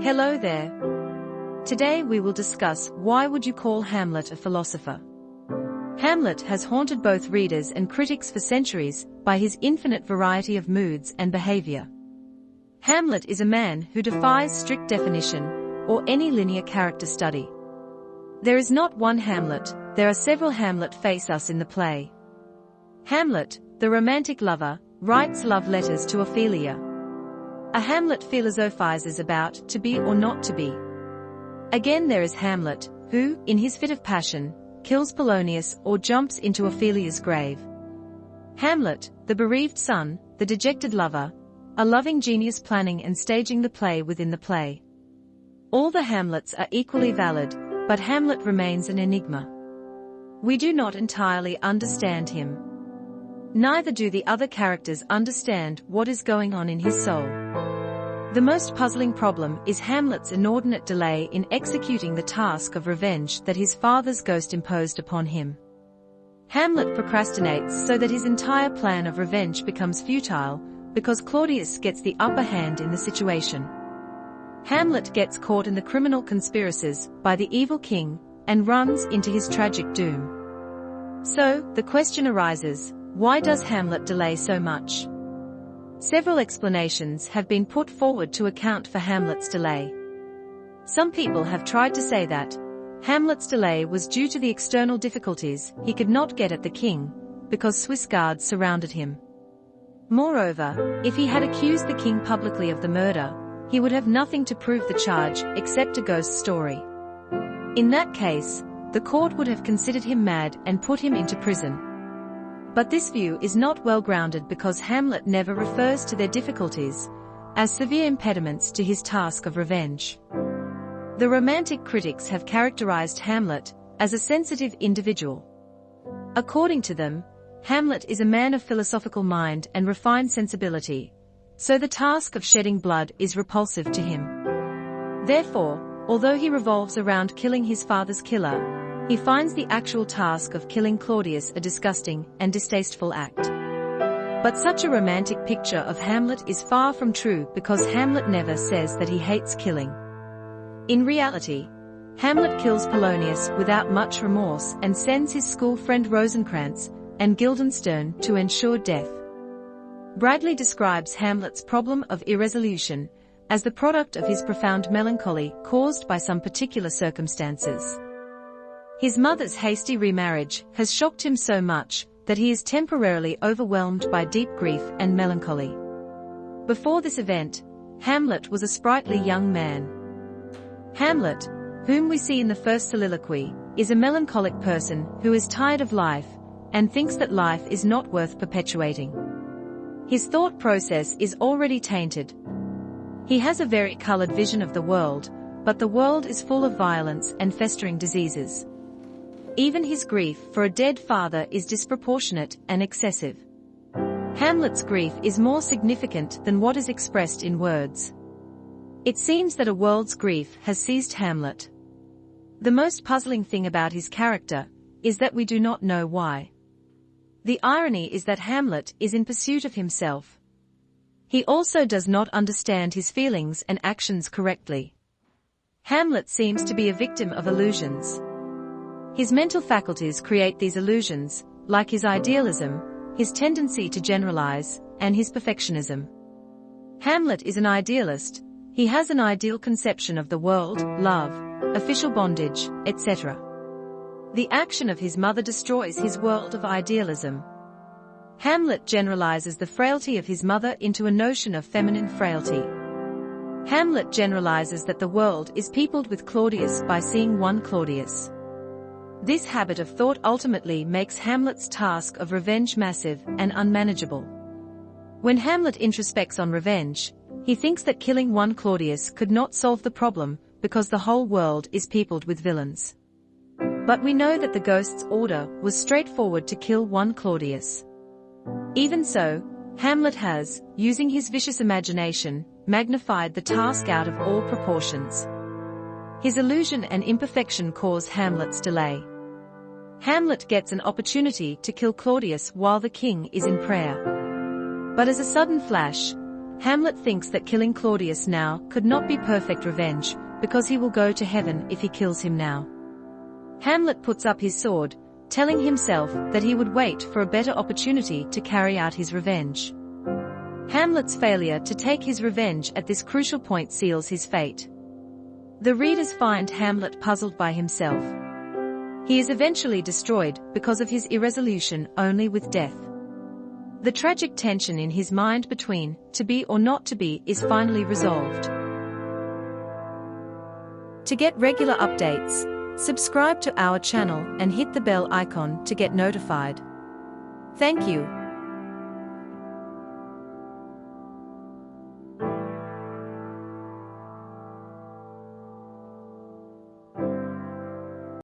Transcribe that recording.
Hello there. Today we will discuss why would you call Hamlet a philosopher? Hamlet has haunted both readers and critics for centuries by his infinite variety of moods and behavior. Hamlet is a man who defies strict definition or any linear character study. There is not one Hamlet, there are several Hamlet face us in the play. Hamlet, the romantic lover, writes love letters to Ophelia. A Hamlet philosophizes about to be or not to be. Again there is Hamlet, who, in his fit of passion, kills Polonius or jumps into Ophelia's grave. Hamlet, the bereaved son, the dejected lover, a loving genius planning and staging the play within the play. All the Hamlets are equally valid, but Hamlet remains an enigma. We do not entirely understand him. Neither do the other characters understand what is going on in his soul. The most puzzling problem is Hamlet's inordinate delay in executing the task of revenge that his father's ghost imposed upon him. Hamlet procrastinates so that his entire plan of revenge becomes futile, because Claudius gets the upper hand in the situation. Hamlet gets caught in the criminal conspiracies by the evil king, and runs into his tragic doom. So, the question arises, why does Hamlet delay so much? Several explanations have been put forward to account for Hamlet's delay. Some people have tried to say that Hamlet's delay was due to the external difficulties he could not get at the king, because Swiss guards surrounded him. Moreover, if he had accused the king publicly of the murder, he would have nothing to prove the charge except a ghost story. In that case, the court would have considered him mad and put him into prison. But this view is not well grounded because Hamlet never refers to their difficulties as severe impediments to his task of revenge. The romantic critics have characterized Hamlet as a sensitive individual. According to them, Hamlet is a man of philosophical mind and refined sensibility, so the task of shedding blood is repulsive to him. Therefore, although he revolves around killing his father's killer, he finds the actual task of killing Claudius a disgusting and distasteful act. But such a romantic picture of Hamlet is far from true because Hamlet never says that he hates killing. In reality, Hamlet kills Polonius without much remorse and sends his school friend Rosencrantz and Guildenstern to ensure death. Bradley describes Hamlet's problem of irresolution as the product of his profound melancholy caused by some particular circumstances. His mother's hasty remarriage has shocked him so much that he is temporarily overwhelmed by deep grief and melancholy. Before this event, Hamlet was a sprightly young man. Hamlet, whom we see in the first soliloquy, is a melancholic person who is tired of life and thinks that life is not worth perpetuating. His thought process is already tainted. He has a vari-colored vision of the world, but the world is full of violence and festering diseases. Even his grief for a dead father is disproportionate and excessive. Hamlet's grief is more significant than what is expressed in words. It seems that a world's grief has seized Hamlet. The most puzzling thing about his character is that we do not know why. The irony is that Hamlet is in pursuit of himself. He also does not understand his feelings and actions correctly. Hamlet seems to be a victim of illusions. His mental faculties create these illusions, like his idealism, his tendency to generalize, and his perfectionism. Hamlet is an idealist. He has an ideal conception of the world, love, official bondage, etc. The action of his mother destroys his world of idealism. Hamlet generalizes the frailty of his mother into a notion of feminine frailty. Hamlet generalizes that the world is peopled with Claudius by seeing one Claudius. This habit of thought ultimately makes Hamlet's task of revenge massive and unmanageable. When Hamlet introspects on revenge, he thinks that killing one Claudius could not solve the problem because the whole world is peopled with villains. But we know that the ghost's order was straightforward to kill one Claudius. Even so, Hamlet has, using his vicious imagination, magnified the task out of all proportions. His illusion and imperfection cause Hamlet's delay. Hamlet gets an opportunity to kill Claudius while the king is in prayer. But as a sudden flash, Hamlet thinks that killing Claudius now could not be perfect revenge, because he will go to heaven if he kills him now. Hamlet puts up his sword, telling himself that he would wait for a better opportunity to carry out his revenge. Hamlet's failure to take his revenge at this crucial point seals his fate. The readers find Hamlet puzzled by himself. He is eventually destroyed because of his irresolution only with death. The tragic tension in his mind between to be or not to be is finally resolved. To get regular updates, subscribe to our channel and hit the bell icon to get notified. Thank you.